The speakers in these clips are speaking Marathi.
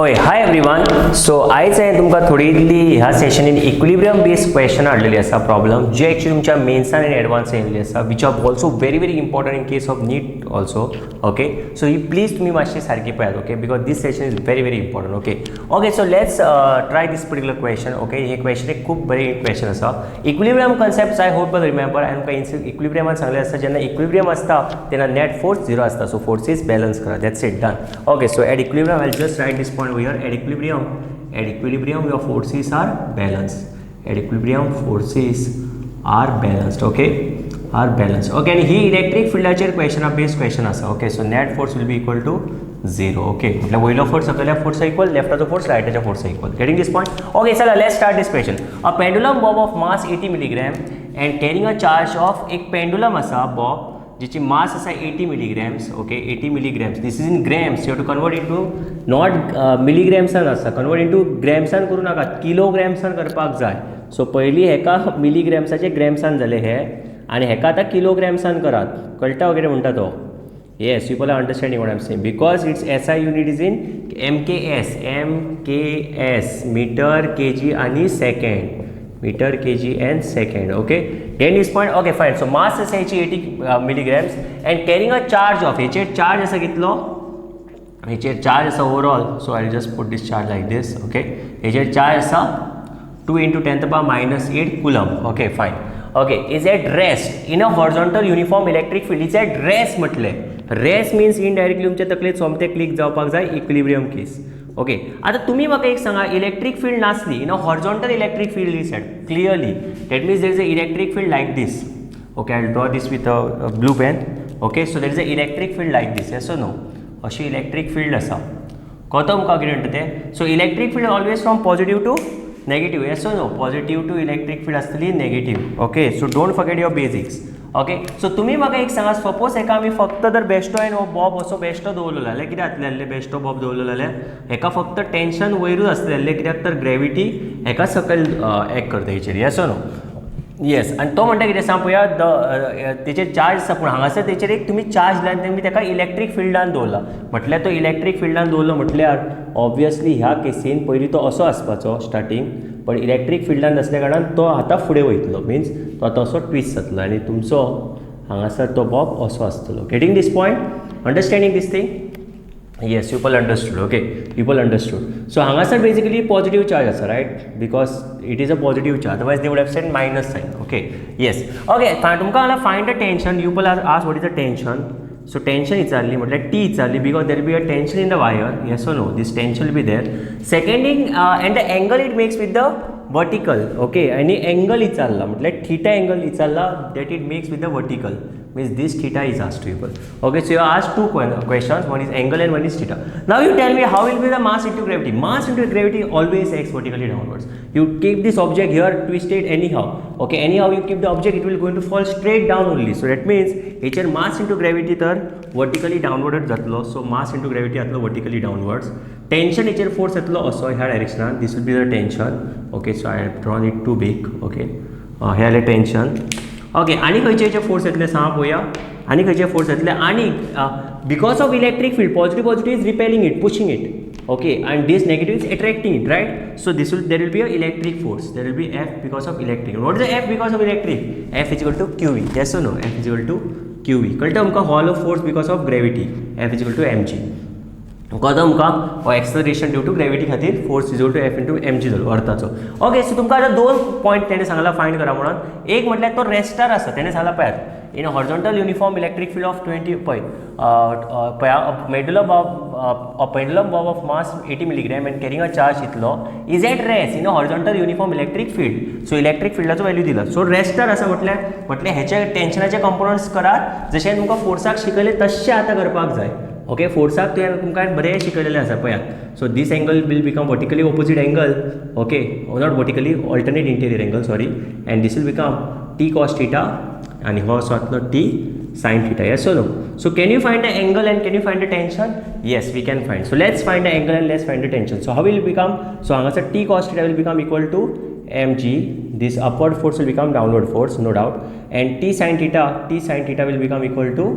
होय हाय एवरीवन. सो आयज हांवें तुमकां थोडी इतली ह्या सेशनीन इक्विलिब्रियम बेस्ड क्वेश्चन हाडलेली आसा प्रॉब्लम जे एक्चुअली तुमच्या मेन्सान आनी एडवान्स येयल्ली आसा which are also very very important in case of NEET also. Okay so ही प्लीज तुम्ही मातशी सारकी पळयात. Okay because this session is very very important. Okay so let's try this particular question. Okay हे क्वेश्चन एक खूब बरें क्वेश्चन आसा. Equilibrium concept I hope remember हांवें तुमकां इक्विलिब्रियमान सांगलें आसता जेन्ना इक्विलिब्रियम आसता तेन्ना नेट फोर्स झिरो आसता. सो फोर्सीस बॅलन्स करा. That's it done. Okay so at equilibrium I just write this point here. At equilibrium your forces are balanced. At equilibrium forces are balanced. Okay, are balanced. Okay, and he electric fieldacher question based question asa. Okay, so net force will be equal to 0. Okay, मतलब वयलो फोर्स सकयल्या फोर्स इक्वल, लेफ्टाचो फोर्स राइटाच्या force equal. Getting this point? Okay, चला let's start this question. A pendulum bob of mass 80 milligram and carrying a charge of एक pendulum असा bob जिची मास आसा 80 milligrams. Okay 80 milligrams. This is in grams. You have to convert into not मिलीग्रॅम्सान आसा. कन्वर्ट इनटू ग्रॅम्सान करूं नाका, किलोग्रॅम्सान करपाक जाय. सो पयलीं हेका मिलीग्रॅम्साचे ग्रॅम्सान जाले हे आनी हेका आतां किलोग्रॅम्सान करात. कळटा वगैरे म्हणटा तो. Yes people are understanding what I am saying because it's SI unit is in MKS metre kg आनी second. Metre kg and second. Okay ten this point. Okay fine. So mass आसा हेची 80 milligrams and carrying a charge of हेचेर चार्ज आसा कितलो. हेचेर चार्ज आसा overall. So I just put this charge like this. Okay हेचेर चार्ज आसा 2 × 10⁸ कुलम. ओके फायन. Okay is at rest in a horizontal uniform electric field. Is at rest म्हटलें. रेस्ट मिन्स इनडायरेक्टली तुमच्या तकलेंत सोमतें क्लिक जावपाक जाय इक्विलिब्रियम केस. ओके आतां तुमी म्हाका एक सांगा इलेक्ट्रीक फील्ड नासली in a horizontal electric field is set clearly that means there is a electric field like this. Okay I draw this with a blue pen. Okay so there is a electric field like this. Yes no अशी इलेक्ट्रीक फील्ड आसा. कळ्ळो तुमकां कितें म्हणटा तें. So electric field always from positive to negative. Yes no positive to electric field आसतली negative. Okay so don't forget your basics. Okay so तुमी म्हाका एक सांगा सपोज हेका आमी फक्त जर बेश्टो एंड बॉब असो बेश्टो दवरलो जाल्यार कितें जातलें जाल्यार बेश्टो बॉब दवरलो जाल्यार हेका फक्त टेन्शन वयरूच आसतलें जाल्यार कित्याक तर ग्रेविटी हेका सकयल एक्ट करता हेचेर. येस नो येस आनी तो म्हणटा कितें सांग पळया तेचेर चार्ज आसा पूण हांगासर तेचेर एक तुमी चार्ज दिला तुमी तेका इलेक्ट्रीक फिल्डान दवरला म्हटल्यार तो इलेक्ट्रीक फिल्डान दवरलो म्हटल्यार ऑब्वियसली ह्या केसीन पयलीं तो असो आसपाचो स्टार्टींग पण इलेक्ट्रीक फिल्डान आसल्या कारणान तो आतां फुडें वयतलो मिन्स तो आतां असो ट्विस्ट जातलो आनी तुमचो हांगासर तो बॉब असो आसतलो. Getting this point. Understanding these thing. yes people understood. Okay people understood. So hanger basically positive charge asa right because it is a positive charge otherwise they would have said minus sign. Okay yes okay tumka find the tension. You people are asked what is the tension. So tension इचारली म्हटल्यार T इचारली because there will be a tension in the wire. Yes or no this tension will be there. Second thing and the angle it makes with the vertical. Okay आणि angle इचारला म्हटल्यार theta angle इचारला that it makes with the vertical means this theta is asked to people. Okay so you are asked two questions, one is angle and one is theta. Now you tell me how will be the mass into gravity. Mass into gravity always acts vertically downwards. You keep this object here twisted anyhow. Okay anyhow you keep the object it will going to fall straight down only. So that means हेचेर mass into gravity तर vertically downward जातलो. So mass into gravity जातलो vertically downwards. Tension हेचेर force येतलो असो ह्या डायरेक्शनान. This will be the tension. Okay so I have drawn it too big. Okay हे जालें tension. ओके आनी खंयचे फोर्स येतले सांग पळोवया. आनी खंयचे फोर्स येतले आनी because of electric field positive is repelling it pushing it. Okay and this negative is attracting it right. So this will there will be a electric force. There will be F because of electric. What is F because of electric. F is equal to QE. Yes no F is equal to QE. कळटा तुमकां hall of force because of gravity F is equal to mg. कळटा तुमकां एक्सलरेशन ड्यू टू ग्रेविटी खातीर force is equal to F into mg जालो अर्थाचो. ओके सो तुमकां आतां दोन पॉयंट तेणें सांगला फायंड करा म्हणून. एक म्हटल्यार तो रेस्टार आसा तेणें सांगला पळयात in a horizontal uniform electric field of 20 पळया pendulum bob of mass 80 milligram and carrying a charge इतलो is at rest in a horizontal uniform electric field. So electric फिल्डाचो वॅल्यू दिला. सो रेस्टार आसा म्हटल्यार हेचे टेन्शनाचे कंपोनंट्स करात जशें तुमकां फोर्साक शिकयलें तशें आतां करपाक जाय. ओके फोर्साक तुमकां बरें शिकयलेलें आसा पळयात. So this angle will become vertically opposite angle. Okay not vertically alternate interior angle sorry and this will become T cos theta and हो असो जातलो T sin theta. Yes or no? So can you find the angle and can you find the tension? Yes we can find. So let's find the angle and let's find the tension. So how will it become? So hanger T cos theta will become equal to mg. This upward force will become downward force no doubt and T sin theta will become equal to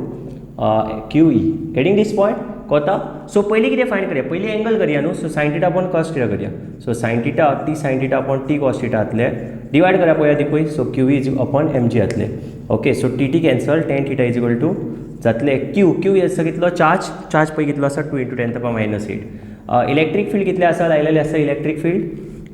QE. Getting this point? कोता सो पयलीं कितें फायंड करया पयलीं एंगल करया न्हू so sine theta upon cos theta करया so sine theta T sine theta upon T cos theta जातले डिवायड करा पळया ती पळय so Q is upon M G जातले okay so T T cancel tan theta is equal to जातले क्यू क्यू आसा कितलो चार्ज पळय कितलो आसा 2 × 10⁻⁸ इलेक्ट्रीक फील्ड कितले आसा लायलेले आसा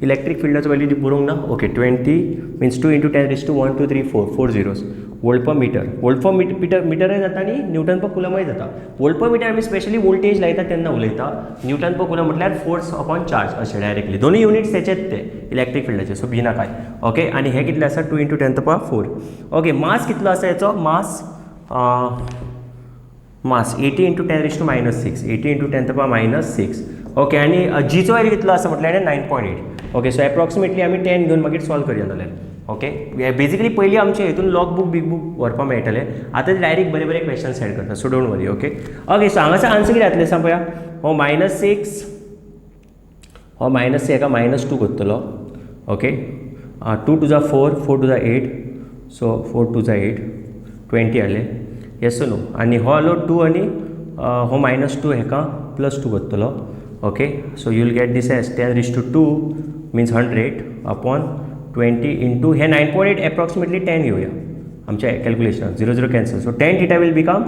इलेक्ट्रीक फिल्डाचो वॅल्यू बरोवंक ना ओके 20 मीन्स 2 × 10⁻1 2 3 4 4 zeros वोल्ट पर मीटर मिटरय जाता आनी न्यूटन पर कुलमय जाता वोल्ट पर मीटर आमी स्पेशली वोल्टेज लायता तेन्ना उलयता न्यूटन पर कुलम म्हटल्यार फोर्स अपॉन चार्ज अशें डायरेक्टली दोनूय युनिट्स तेचेच ते इलेक्ट्रीक फिल्डाचे सो भिनाकाय ओके आनी हे कितले आसा 2 × 10⁴ ओके मास कितलो आसा हेचो मास 80 × 10⁻⁶ 80 × 10⁻⁶ ओके आनी जीचो वॅल्यू कितलो आसा म्हटल्यार 9.8 ओके सो एप्रॉक्सिमेटली आमी 10 घेवन मागीर सॉल्व करया नाल्यार ओके बेसिकली पयलीं आमचे हितून लॉग बुक बिग बुक व्हरपाक मेळटले आतां डायरेक्ट बरे क्वेश्चन सेट करता so don't worry okay so हांगासर आन्सर कितें जातलें सांग पळया हो -6 हो मायनस हेका -2 करतलो okay 2 to the 4 4 to the 8 so 4 to the 8 20 जाले येस नो आनी हो आलो 2 आनी हो -2 हेका +2 करतलो okay so you will get this as 10⁻² means 100 upon 20 into हे 9.8 एप्रॉक्सिमेटली 10 घेऊया आमच्या calculation 0 0 cancel so 10 theta will become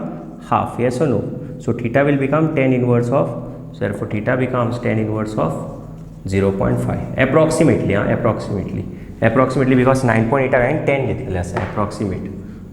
half yes or no so theta will become 10 inverse of so therefore theta becomes 10 inverse of 0.5 approximately because 9.8 हांवें 10 घेतलेले आसा approximate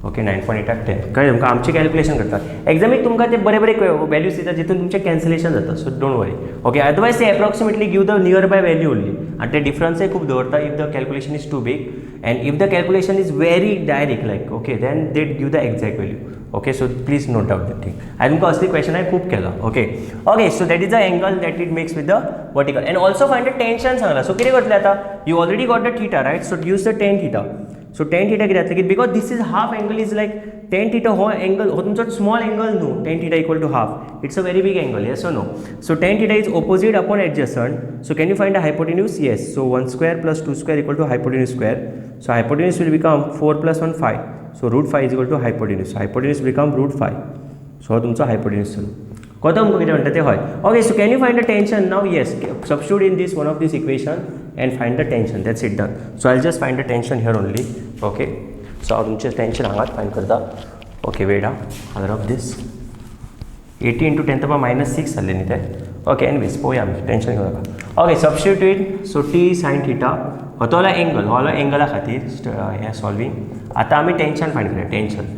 ओके 9.8 10 कळ्ळें तुमकां आमचे कॅल्क्युलेशन करतात एक्झामीक तुमकां ते बरे वॅल्यूज दितात जितून तुमचें कॅन्सलेशन जाता so don't worry okay otherwise ते approximately give the nearby value only आनी ते डिफरन्सय खूब दवरता if the calculation is too big and if the calculation is very direct like okay then they give the exact value okay so please note down that thing हांवें तुमकां असली क्वेश्चन हांवें खूब केला okay so that is the angle that it makes with the vertical end also find the tension सांगला सो कितें करतलें आतां you already got the theta right so use the 10 theta so 10 theta कितें जातलें because this is half angle is like 10 theta हो एंगल हो तुमचो स्मॉल एंगल न्हू 10 theta equal to half it's a very big angle yes or no so 10 theta is opposite upon adjacent so can you find the hypotenuse yes so 1 square plus 2 square equal to hypotenuse square so hypotenuse will become 4 + 1 5 so √5 is equal to hypotenuse hypotenuse become √5 so हो तुमचो हायपोटेन्यूज जालो तुमकां कितें म्हणटा तें हय okay so can you find the tension now yes substitute in this one of this equation and find the tension that's it done so I just find the tension here only okay so हांव तुमचें टेंशन हांगाच फायंड करता ओके वेट हांव ऑफ दीस 80 × 10⁻⁶ जाल्ले न्ही ते ओके एनवेज पळोवया आमी टेंशन घेवं नाका okay substitute so T sine theta हो तो एंगला खातीर हें सॉल्विंग आतां आमी टेंशन फायंड करया टेंशन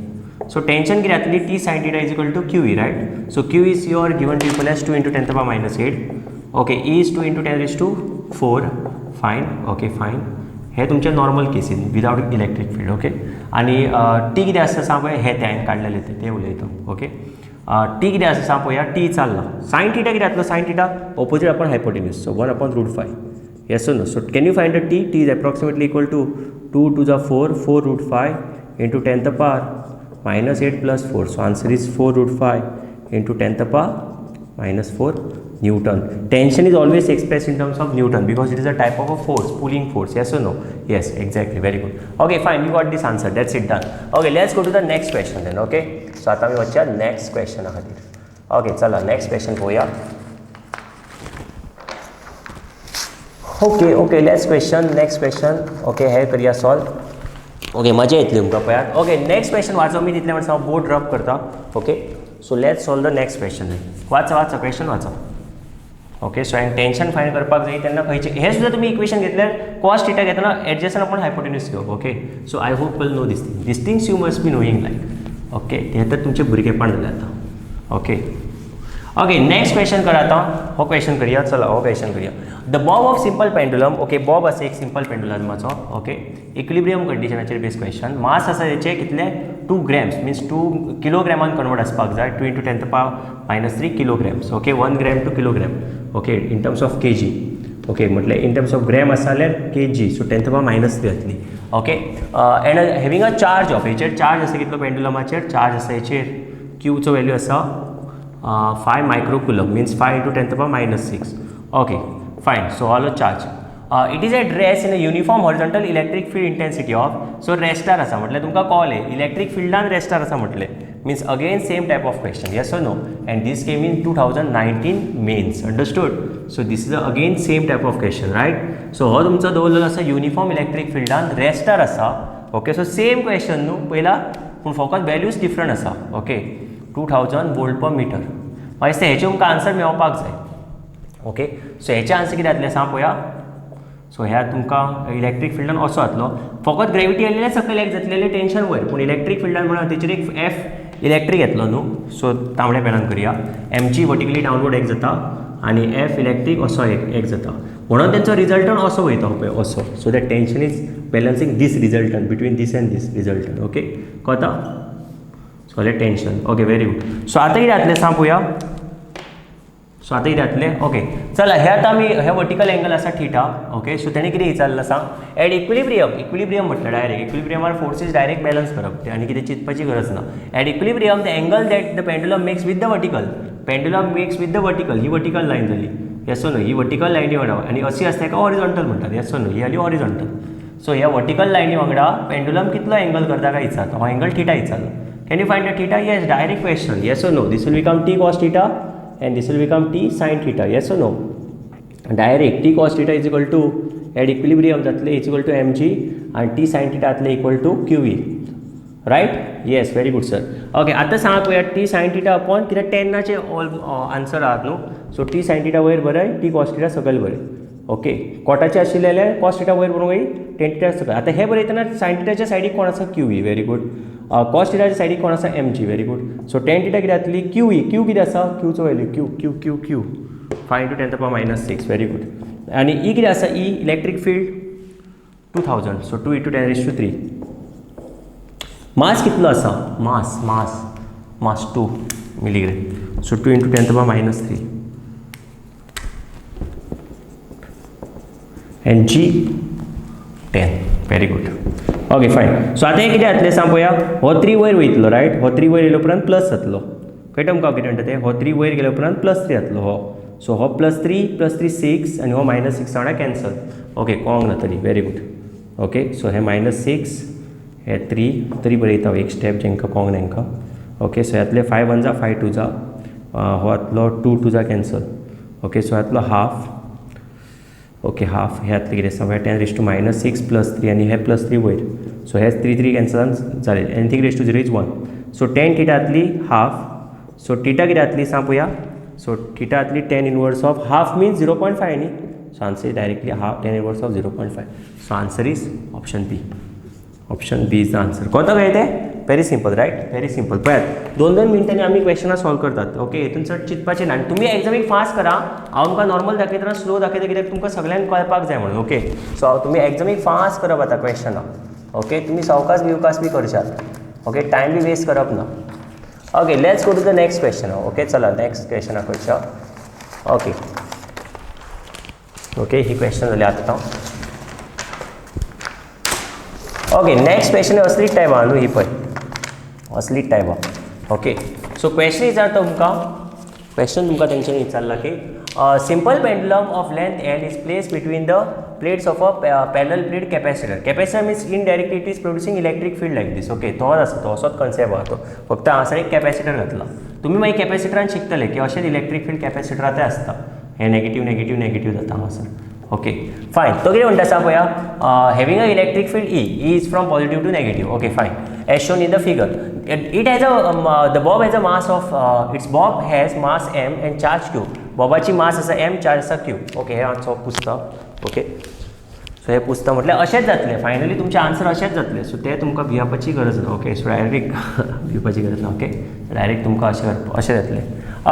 सो टेंशन कितें जातली T sine theta is equal to Q right so Q is your given triple S 2 × 10⁻⁸ okay E is 2 × 10⁴ fine okay fine हे तुमचे नॉर्मल केसीन विदाउट इलेक्ट्रीक फील्ड ओके आनी टी कितें आसता सांग पळय हे हांवें काडलेले ते उलयता ओके टी कितें आसा सांग पळोवया टी चल्ला सायन थिटा कितें जातलो sine theta opposite upon hypotenuse so 1 upon √5 yes or no so can you find the T is approximately equal to 2 to the 4 4 √5 into 10 to the power -8 + 4 so answer is 4 √5 into 10 to the power -4 Newton. Tension is always expressed in terms of Newton because it is a type of a force, pulling force. Yes or no? Yes, exactly. Very good. Okay, fine. You got this answer. That's it done. Okay, let's go to the next question then. Okay. So आता मी वच्चा next question खातीर. Okay, चला next question पळोवया. Okay. Next question. Okay, हे करूया solve. Okay, मजा येतली तुमकां पळयात. Okay, next question वाचो मी तितले म्हणटा हांव बोर्ड ड्रॉप करता. Okay. So let's solve the next question. वाचा question वाचा. ओके सो हांवें टेंशन फायंड करपाक जाय तेन्ना खंयचे हे सुद्दां तुमी इक्वेशन घेतल्यार कॉस थिटा घेतना एडजस्टंट अपॉन हायपोटेन्यूज घेवप okay so I hope will know this things you must be knowing like okay हे तर तुमचें भुरगेपण जालें आतां ओके नेक्स्ट क्वेश्चन करा आतां हो क्वेश्चन करया चला हो क्वेश्चन करया the bob of simple pendulum okay bob आसा एक सिंपल पेंडुलमाचो ओके इक्विलिब्रियम कंडिशनाचेर बेस क्वेश्चन मास आसा तेचे कितले 2 grams मीन्स 2 किलोग्रामान कन्वर्ट आसपाक जाय 2 × 10⁻³ kilograms okay 1 gram to kilogram okay in terms of kg okay म्हटल्यार इन टर्म्स ऑफ ग्रॅम आसा जाल्यार kg सो 10⁻³ जातली okay and having a charge of हेचेर चार्ज आसा कितलो पेंडुलमाचेर चार्ज आसा हेचेर क्यूचो वॅल्यू आसा 5 microcoulomb means 5 × 10⁻⁶ okay fine so all charge it is at rest in a uniform horizontal electric field intensity of so रेस्टार आसा म्हटल्यार तुमकां कॉल इलेक्ट्रीक फिल्डान रेस्टार आसा म्हटलें means again same type of question, yes or no, and this came in 2019 mains, understood? So this is again same type of question, right? So हो तुमचा दवरलेलो आसा युनिफॉर्म इलेक्ट्रीक फिल्डान रेस्टार आसा, ओके. सो सेम क्वेश्चन न्हू पयला, पूण फकत वॅल्यूज डिफरंट आसा, ओके. 2000 वोल्ट पर मीटर. म्हाका दिसता हेचे तुमकां आन्सर मेळपाक जाय, ओके. सो हेचे आन्सर कितें जातलें सांग पळोवया. सो ह्या तुमकां इलेक्ट्रीक फिल्डान असो जातलो, फकत ग्रेविटी आयलेले सकयल एक जातलेले टेन्शन वयर, पूण इलेक्ट्रीक फिल्डान म्हणून तेचेर एक एफ इलेक्ट्रीक येतलो न्हू. सो तांबड्या पेनान करया. एमची वर्टिकली डावनवर्ड एक जाता आनी एफ इलेक्ट्रीक असो एक जाता, म्हणून तेंचो रिजल्टंट असो वयता पळय असो. So that tension is balancing this resultant between this and this resultant, okay. कळटा? सो जालें tension, okay. Very good. So आतां कितें जातलें सांग पळोवया. सो आतां कितें जातलें, ओके. चला हे आतां आमी हे वर्टिकल एंगल आसा थिटा, ओके. सो तेणें कितें विचारलें सांग, एट इक्विलिब्रियम म्हटलें डायरेक्ट इक्विलिब्रियमार फोर्सीस डायरेक्ट बॅलन्स करप, आनी कितें चिंतपाची गरज ना. At equilibrium the angle that the pendulum makes with the vertical, pendulum makes with the vertical, ही वर्टिकल लायन जाली, येस न्हू. ही वर्टिकल लायनी वांगडा आनी अशी आसता ताका हॉरिझॉन्टल म्हणटात, येस न्हू. ही जाली हॉरिझॉन्टल. सो ह्या वर्टिकल लायनी वांगडा पेंडुलम कितलो एंगल करता काय विचारता, हो एंगल थिटा विचारलो. Can you find the theta? Yes, direct question, yes no. This will become T cos theta and this will become t sin theta, yes or no? Direct t cos theta is equal to at equilibrium जातले is equal to mg and t sin theta जातले equal to qe, right? Yes, very good sir. Okay, आता सांगा पळोवया t sin theta upon कित्याक टेनाचे आन्सर आहात न्हू. सो t sin theta वयर बरय, t cos theta सकयल बरय, ओके. कॉटाचे आशिल्ले cos theta वयर बरोवंक जाय, tan theta सकयल. आता हे बरयतना sin thetaच्या सायडीक कोण आसा, qe, व्हेरी गुड. cos thetaच्या सायडीक कोण आसा, mg, very good. So tan theta कितें जातली, qe, q कितें आसा, q चो value q 5 into 10 to the power minus 6, very good. आनी e कितें आसा, e electric field 2000, so 2 into 10⁻³ मास कितलो आसा, मास 2 milligram, so 2 into 10 to the power -3 and g 10, very good. Okay fine. So आतां हे कितें जातलें सांग पळोवया. हो 3 वयर वयतलो, रायट. हो 3 वयर येयलो उपरांत प्लस जातलो, कळटा तुमकां कितें म्हणटा तें. हो 3 वयर गेलो उपरांत +3 जातलो हो. सो हो +3 6 आनी हो -6 वांगडा कॅन्सल, ओके. कोंग ना तरी, व्हेरी गुड, ओके. सो हे -6 हे 3 तरी बरयता एक स्टेप जेंकां कोंग तांकां, ओके. सो ह्यातले 5 1 जा 5 2 जा, हो जातलो 2 2 जा कॅन्सल, ओके. सो ह्यातलो हाफ, ओके. हाफ हे जातले कितें आसा 10⁻⁻6 +3 आनी हे +3 वयर, सो हे 3 3 कॅन्सल जाले. Anything raise to 0 is 1. So tan theta जातली हाफ. सो थीटा कितें जातली सांग पळोवया. सो थीटा जातली tan inverse of half means 0.5 न्ही. So answer is directly half tan inverse of 0.5. So answer is option B. Option B is the answer. कळतं काय ते? Very simple, right. Very simple. पळयात 2-2 मिनटांनी आमी क्वेश्चनां सॉल्व करतात, ओके. हेतून चड चिंतपाचें ना. आनी तुमी एग्जामीक फास्ट करा. हांव तुमकां नॉर्मल दाखयतना स्लो दाखयता, कित्याक तुमकां सगळ्यांक कळपाक जाय म्हणून, ओके. सो तुमी एग्जामीक फास्ट करप आतां क्वेश्चनां, ओके. तुमी सावकास बी करशात, ओके. टायम बी वेस्ट करप ना, okay. Let's go to the next question, okay. चला नेक्स्ट क्वेश्चना करच्या, ओके. ओके, ही क्वेश्चन जाली आतां, ओके. नेक्स्ट क्वेश्चन असली टायप आहा न्हू, ही पळय असली टायप आहा, ओके. सो क्वेश्चन विचारता तुमकां, क्वेश्चन तुमकां तेंच्यांनी विचारला की simple pendulum of length L is place between the plates of a parallel plate capacitor. Capacitor means indirectly it is producing electric field like this, okay. तोच आसा, तो असोच कन्सेप्ट आहा तो, फक्त हांगासर एक कॅपेसिटर घातला. तुमी मागीर कॅपेसिटरान शिकतले की अशेंच इलेक्ट्रीक फील्ड कॅपेसिटरांतय आसता. हे नेगेटिव्ह जाता हांगासर, ओके. फायन. तो कितें म्हणटा सांग पळोवया. Having a electric field E is from positive to negative, okay. Fine. As shown in the figure, it has the bob has a mass of its bob has mass m and charge q. बॉबाची मास आसा m, चार्ज आसा q, ओके. हे आमचो पुसता, ओके. सो हे पुसता म्हटल्यार अशेंच जातलें. फायनली तुमचे आन्सर अशेंच जातले. सो ते तुमकां भिवपाची गरज ना, ओके. सो डायरेक्ट भिवपाची गरज ना, ओके. डायरेक्ट तुमकां अशें जातलें,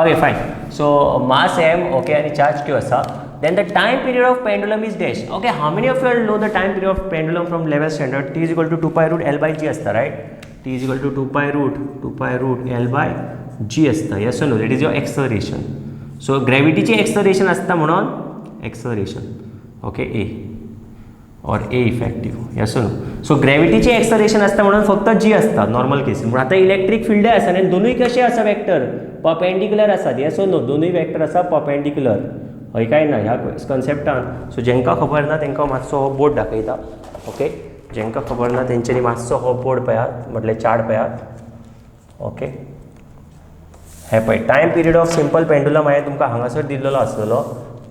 ओके. फायन. सो मास m, ओके, आनी चार्ज q आसा. Then the time period of pendulum is dash. Okay, how many of you know the time period of pendulum from level standard? T is equal to 2 pi root L by G asta, right? T is equal to 2 pi root L by G asta. Yes or no? That is your acceleration. So gravity ची acceleration asta म्हणून acceleration. Okay, A or A effective. Yes or no? So gravity ची acceleration asta म्हणून फक्त G asta normal case. पण आता इलेक्ट्रिक फील्ड आसा आणि दोनूय कशे आसा वेक्टर परपेंडिक्युलर आसा. Yes or no? दोनूय वेक्टर आसा परपेंडिक्युलर. हय काय ना ह्या कन्सेप्टान. सो जेंकां खबर ना तांकां मातसो हो बोर्ड दाखयता, ओके. जेंकां खबर ना तेंच्यांनी मातसो हो बोर्ड पळयात, म्हटल्यार चार्ट पळयात, ओके हे पळय time period of simple pendulum हांवें तुमकां हांगासर दिल्लो आसलेलो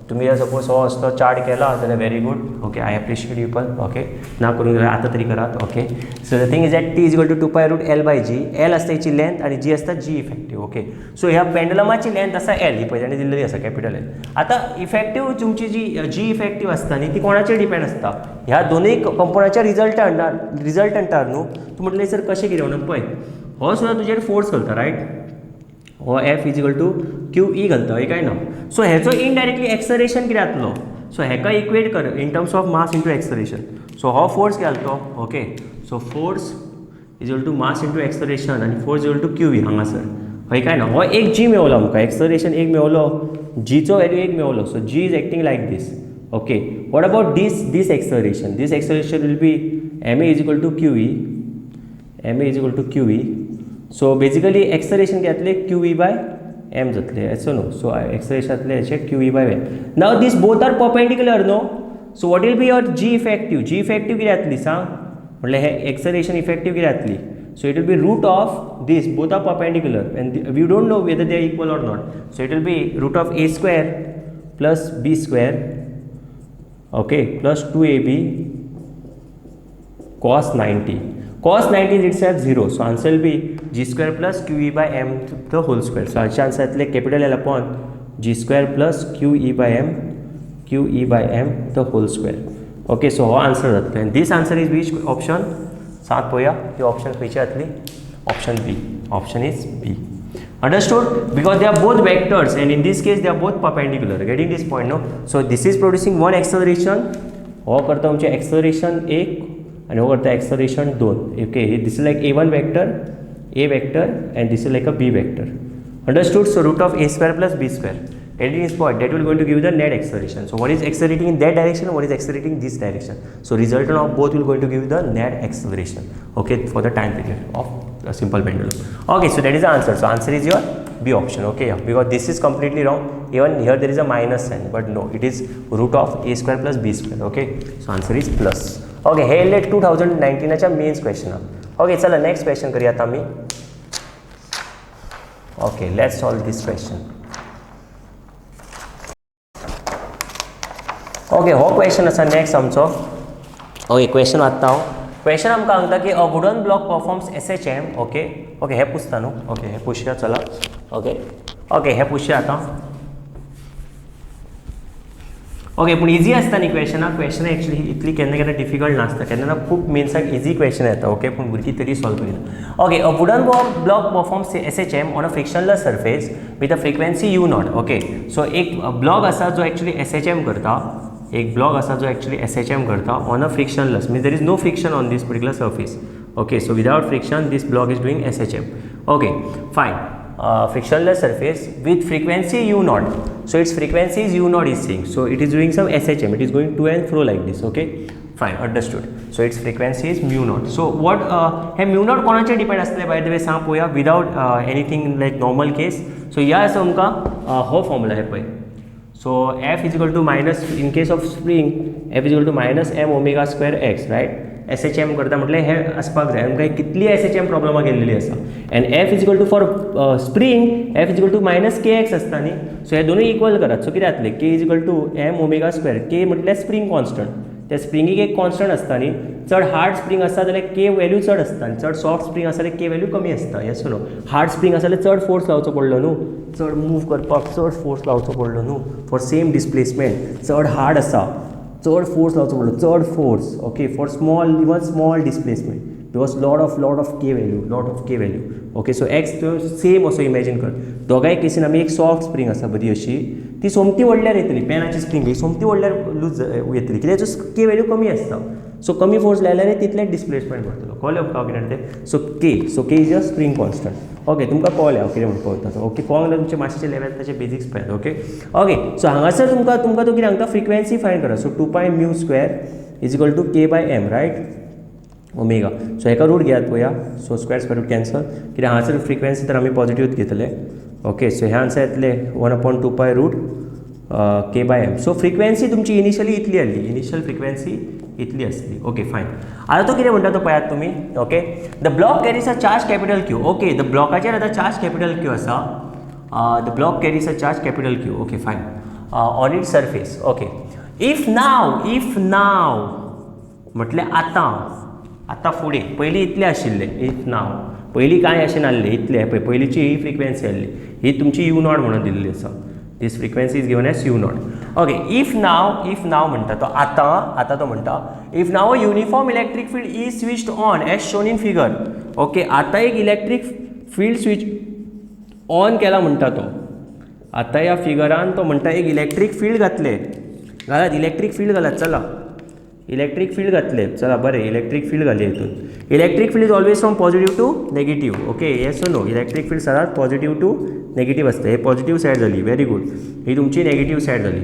तुमी जर सपोज हो असलो चार्ट केला जाल्यार very good okay I appreciate you pal okay ना करूंक जाय आतां तरी करात okay so the thing is that T is equal to 2 pi root L by G L आसता हेची लेंथ आनी जी आसता जी इफेक्टीव ओके सो ह्या पेंडुलमाची लेंथ आसा एल ही पळय ताणें दिल्लेली आसा कॅपिटल एल आतां इफेक्टीव तुमची जी इफेक्टीव आसता न्ही ती कोणाचेर डिपेंड आसता ह्या दोनूय कंपोनंटाच्या रिजल्टंटार न्हू तूं म्हटलें सर कशें कितें म्हणून पळय हो सुद्दां तुजेर फोर्स घालता रायट हो F is equal to Q E घालता हय काय ना सो हेचो इनडायरेक्टली एक्सलरेशन कितें जातलो सो हेका इक्वेट कर in terms of mass into acceleration so हो फोर्स कितें जातलो okay so force is equal to mass into acceleration आनी force is equal to Q E हांगासर हय काय ना हो एक जी मेवलो आमकां एक्सलरेशन एक मेवलो जीचो वॅल्यू एक मेवलो so G is acting like this okay what about this acceleration will be M A is equal to Q E so basically acceleration घेतले क्यू ई बाय एम जातले एसो नो सो एक्सलरेशन जातले हेचे Q E by M now this both are perpendicular no so what will be your G effective कितें जातली सांग म्हणल्यार हे एक्सलरेशन इफेक्टीव कितें जातली so it will be root of this both are perpendicular and we don't know whether they are equal or not so it will be root of A square plus B square okay plus 2ab cos 90 cos 90 is itself 0 so answer will be g square plus qe by m the whole square so answer is capital L upon g square plus qe by m the whole square okay so answer जातले and this answer is which option सांग पळोवया ती ऑप्शन खंयची जातली option is B understood because they are both vectors and in this case they are both perpendicular getting this point no so this is producing one acceleration हो करता आमचे acceleration 1 and over the acceleration 2 okay this is like a1 vector and this is like a b vector understood so root of a square plus b square getting this point that will going to give the net acceleration so what is accelerating in that direction what is accelerating in this direction so resultant of both will going to give the net acceleration okay for the time period of a simple pendulum okay so that is the answer so answer is your B option okay yeah because this is completely wrong even here there is a minus sign but no it is root of a square plus b square okay so answer is plus okay हे ले 2019 च्या मेन्स क्वेश्चन ओके चला नेक्स्ट क्वेश्चन करूया आता आमी okay let's solve this question okay हो क्वेश्चन आसा नेक्स्ट आमचो ओके क्वेश्चन वाचता हांव क्वेश्चन आमकां सांगता की अ wooden block performs SHM okay हे पुसता न्हू ओके हे पुसया चला ओके हे पुसया आतां ओके पूण इजी आसता न्ही क्वेश्चन एक्चुअली इतली केन्ना डिफिकल्ट नासता केन्ना खूब मेन्साक इजी क्वेश्चन येता ओके पूण भुरगीं तरी सॉल्व करिना okay a wooden block performs SHM on a frictionless surface with a frequency u0 okay so एक ब्लॉक आसा जो एक्चुअली SHM करता on a frictionless means there is no friction on this particular surface okay so without friction this block is doing SHM okay fine frictionless surface with frequency u0 so its frequency is u0 is saying so it is doing some SHM it is going to and fro like this okay fine understood so its frequency is mu0 so what हे mu0 कोणाचेर डिपेंड आसतले बाय द वे सांग पळोवया विदाउट एनीथिंग लायक नॉर्मल केस सो ह्या आसा आमकां हो फॉर्मुला हे पळय so f is equal to minus in case of spring f is equal to minus m omega square x right SHM करता म्हटल्यार हे आसपाक जाय आमकां कितली SHM प्रॉब्लमाक गेल्लेली आसा end f is equal to for spring f is equal to minus kx आसता न्ही सो हे दोनूय इक्वल करात सो कितें जातलें k is equal to m omega square k म्हटल्यार स्प्रिंग कॉन्स्टंट त्या स्प्रिंगीक एक कॉन्स्टंट आसता न्ही चड हार्ड स्प्रिंग आसा जाल्यार के वॅल्यू चड आसता आनी चड सॉफ्ट स्प्रिंग आसा जाल्यार के वॅल्यू कमी आसता येस नो हार्ड स्प्रिंग आसा जाल्यार चड फोर्स लावचो पडलो न्हू चड मूव करपाक चड फोर्स लावचो पडलो न्हू फॉर सेम डिस्प्लेसमेंट चड हार्ड आसा चड फोर्स लावचो पडलो चड force okay for small displacement because lot of K value okay so x same असो इमॅजीन कर दोगांय केसीन आमी एक सॉफ्ट स्प्रिंग आसा बरी अशी ती सोमती व्हडल्यार येतली पेनाची स्प्रिंग ही सोमती व्हडल्यार लूज येतली कित्याक के वॅल्यू कमी आसता सो कमी फोर्स लायल्यार तितलें डिस्प्लेसमेंट करतलो कळ्ळें तुमकां कितें तें so K is a spring constant okay तुमकां कळ्ळें हांव कितें म्हणपाक वता ओके कळंक तुमचे मातशें लेवल बेजिक्स पळयात ओके सो हांगासर तुमकां तो कितें सांगता फ्रिक्वेंसी फायंड करा so 2 pi mu square is equal to K by M right omega so हेका रूट घेयात पळया सो स्क्वेअर रूट कॅन्सल कित्याक हांगासर फ्रिक्वेंसी तर आमी पॉझिटिव्हच घेतले ओके सो हे आन्सर येतले 1/2 पाय route K by M. So frequency तुमची इनिशियली इतली आसली, इनिशियल फ्रिक्वेन्सी इतली आसली. ओके फायन. आता तो कितें म्हणटा तो पळयात तुमी. Okay, the block carries a charge capital Q. Okay, the ब्लॉकाचेर आतां चार्ज कॅपिटल क्यू आसा. The block carries a charge capital Q. Okay fine. On it surface. Okay, if now म्हटल्यार आतां फुडें. पयलीं इतलें आशिल्लें. इफ नाव पयलीं कांय अशें नासलें, इतलें पळय पयलींची ही फ्रिक्वेन्सी आहली, ही तुमची यू नॉट म्हणून दिल्ली आसा. This frequency is given as u naught. Okay, if now म्हणटा तो आतां तो म्हणटा if now a uniform electric field is switched on as shown in figure. Okay, आतां एक इलेक्ट्रीक फील्ड स्विच ऑन केला म्हणटा तो. आतां ह्या फिगरान तो म्हणटा एक इलेक्ट्रीक फील्ड घातले. घालात इलेक्ट्रीक फील्ड घालात. चला इलेक्ट्रीक फील्ड घातले. चला बरें, इलेक्ट्रीक फील्ड घाली हितून. Electric field is always from positive to negative. Okay, yes or no. Electric field सदांच पॉझिटिव्ह टू नेगेटिव्ह आसता. हे पॉझिटिव्ह सायड जाली. Very good. ही तुमची नेगेटिव्ह सायड जाली.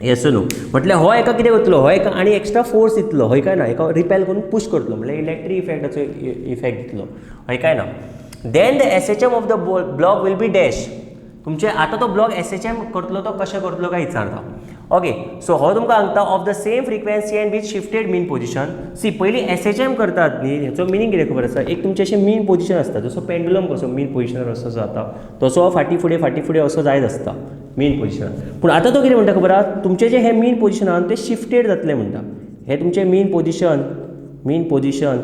Yes or no. म्हटल्यार हो एका कितें करतलो, हो एका आनी एक्स्ट्रा फोर्स दितलो. हय काय ना, एका रिपेल करून पुश करतलो. म्हटल्यार इलेक्ट्रीक इफेक्टाचो इफेक्ट दितलो. हय काय ना. Then the SHM of the block will be dash. तुमचे आतां तो ब्लॉक SHM करतलो तो कशें करतलो काय विचारता. ओके, सो हो तुमकां सांगता of the same frequency and with shifted mean position. See पयलीं SHM करतात न्ही, हेचो मिनींग कितें खबर आसा. एक तुमचें अशें मीन पोजिशन आसता, जसो पेंडुलम कसो मीन पोजिशनार असो जाता तसो फाटी फुडें असो जायत आसता मीन पोजिशनार. पूण आतां तो कितें म्हणटा खबर आसा, तुमचें जें हें मीन पोजिशनान तें शिफ्टेड जातलें म्हणटा. हें तुमचें मीन पोजिशन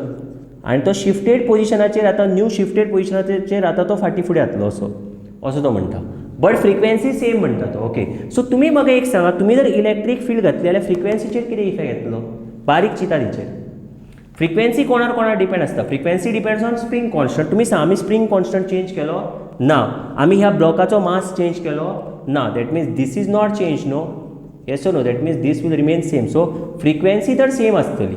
आनी तो शिफ्टेड पोजिशनाचेर आतां न्यू शिफ्टेड पोजिशनाचेर आतां तो फाटी फुडें जातलो असो तो म्हणटा. बट फ्रिक्वेन्सी सेम म्हणटा तो. ओके, सो तुमी म्हाका एक सांगा, तुमी जर इलेक्ट्रीक फील्ड घातली जाल्यार फ्रिक्वेन्सीचेर कितें इफेक्ट येतलो. बारीक चिंता तेचेर. फ्रिक्वेन्सी कोणार डिपेंड आसता. Frequency depends on spring constant. तुमी सांग आमी स्प्रिंग कॉन्स्टंट चेंज केलो ना, आमी ह्या ब्लॉकाचो मास चेंज केलो ना. That means this is not change. No, yes no. That means this will remain same. So frequency तर सेम आसतली.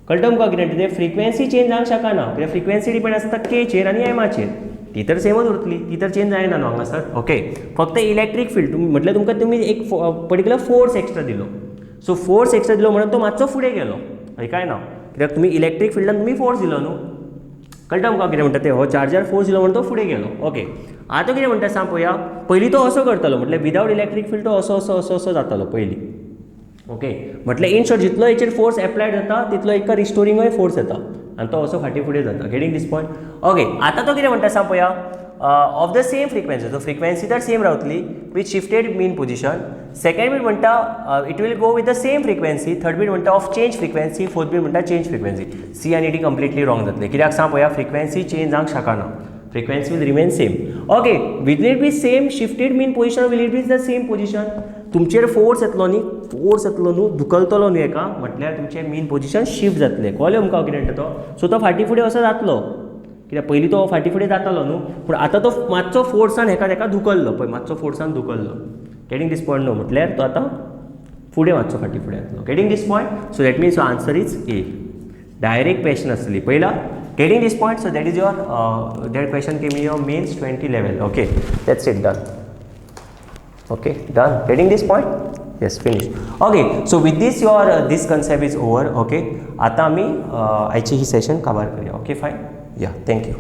कळटा तुमकां कितें तें. फ्रिक्वेन्सी चेंज जावंक शकना कित्याक फ्रिक्वेन्सी डिपेंड आसता केचेर आनी एमाचेर. ती तर सेमच उरतली, ती तर चेंज जायना न्हू हांगासर. ओके, फक्त इलेक्ट्रीक फील्ड म्हटल्यार तुमकां तुमी एक पर्टिक्युलर फोर्स एक्स्ट्रा दिलो. सो फोर्स एक्स्ट्रा दिलो म्हणून तो मातसो फुडें गेलो. हय काय ना, कित्याक तुमी इलेक्ट्रीक फील्डान तुमी फोर्स दिलो न्हू. कळटा तुमकां कितें म्हणटा तें. हो चार्जार फोर्स दिलो म्हणून तो फुडें गेलो. ओके, आतां कितें म्हणटा सांग पळोवया. पयलीं तो असो करतालो, म्हटल्यार विदावट इलेक्ट्रीक फील्ड तो असो जातालो पयलीं. ओके, म्हटल्यार इन शॉर्ट जितलो हेचेर फोर्स एप्लायड जाता तितलो एका रिस्टोरिंगूय फोर्स येता आनी तो असो फाटी फुडें जाता. गेटिंग दिस पॉयंट. ओके, आतां तो कितें म्हणटा सांग पळोवया. Of the same frequency. So frequency तर सेम रावतली with shifted mean position. Second bit म्हणटा it will go with the same frequency. Third bit म्हणटा of change frequency. Fourth bit म्हणटा चेंज फ्रिक्वेन्सी. सी आनी डी कंप्लिटली रॉंग जातले. कित्याक सांग पळोवया, फ्रिक्वेन्सी चेंज जावंक शकना. Frequency will remain same. Okay, will it be same shifted mean position, will it be the same position. तुमचेर फोर्स येतलो न्ही, धुकलतलो न्ही एका, म्हटल्यार तुमचें मीन पोजिशन शिफ्ट जातलें. कळ्ळें तुमकां कितें म्हणटा तो. सो तो फाटी फुडें असो जातलो कित्याक पयलीं तो फाटी फुडें जातालो न्हू, पूण आतां तो मातसो फोर्सान हेका धुकल्लो पळय, मातसो फोर्सान धुकल्लो. गेटिंग दिस पॉयंट न्हू, म्हटल्यार तो आतां फुडें मातसो फाटी फुडें जातलो. Getting this point. So that means answer is a. Direct question आसली पयला. Getting this point, so that is your that question came in your mains 20 level. Okay, that's it, done. Okay, done. Getting this point? Yes, finished. Okay, so with this your this concept is over. Okay, आता आमी आयची ही session cover करूया. Okay, fine. Yeah, thank you.